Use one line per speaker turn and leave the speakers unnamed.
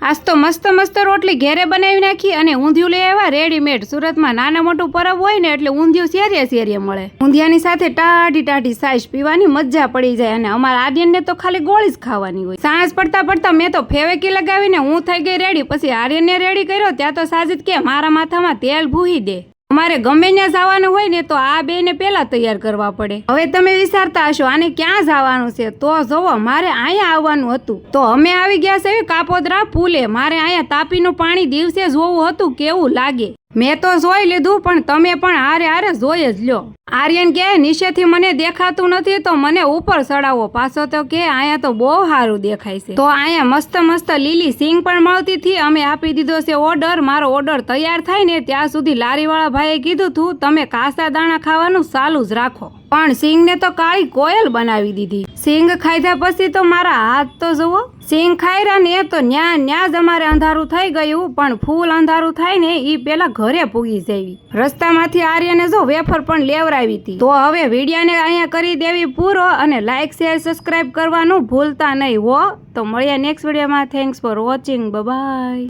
આજ તો મસ્ત મસ્ત રોટલી ઘેરે બનાવી નાખી અને ઊંધિયું લઈ આવ્યા રેડીમેડ। સુરતમાં નાના મોટું પરબ હોય ને એટલે ઊંધિયું શેરીએ શેરીએ મળે। ઊંધિયાની સાથે ટાઢી ટાઢી સાઈઝ પીવાની મજા પડી જાય અને અમારા આર્યનને તો ખાલી ગોળી જ ખાવાની હોય। સાંજ પડતા પડતા મેં તો ફેવેકી લગાવીને હું થઈ ગઈ રેડી। પછી આર્યનને રેડી કર્યો ત્યાં તો સાજિદ કે મારા માથામાં તેલ ભૂહી દે। અમારે ગમે ત્યાં જવાનું હોય ને તો આ બેને પહેલા તૈયાર કરવા પડે। હવે તમે વિચારતા હશો આને ક્યાં જવાનું છે, તો જોવો મારે અહીંયા આવવાનું હતું તો અમે આવી ગયા છે કાપોદ્રા પુલે। મારે અહીંયા તાપીનું પાણી દિવસે જોવું હતું કેવું લાગે। મેં તો જોઈ લીધું પણ તમે પણ હારે હારે જોઈ જ લ્યો। આર્યન કે નીચેથી મને દેખાતું નથી તો મને ઉપર ચડાવો। પાછો તો કે અહીંયા તો બહુ સારું દેખાય છે। તો અહીંયા મસ્ત મસ્ત લીલી સિંગ પણ મળતી હતી। અમે આપી દીધો છે ઓર્ડર। મારો ઓર્ડર તૈયાર થાય ને ત્યાં સુધી લારીવાળા ભાઈએ કીધું હતું તમે કાચા દાણા ખાવાનું ચાલુ જ રાખો, પણ સિંગને તો કાળી કોયલ બનાવી દીધી। સિંગ ખાધા પછી તો મારા હાથ તો જુઓ। સિંગ ખાઈ ને તો ન્યા જ અમારે અંધારું થઈ ગયું, પણ ફૂલ અંધારું થાય ને એ પેલા ઘરે પૂગી જવી। રસ્તામાંથી આર્યને જો વેફર પણ લેવરાવી હતી। તો હવે વિડીયોને અહીંયા કરી દેવી પૂરો અને લાઈક શેર સબસ્ક્રાઇબ કરવાનું ભૂલતા નહીં હો। તો મળીએ નેક્સ્ટ વિડીયોમાં। Thanks for watching, by.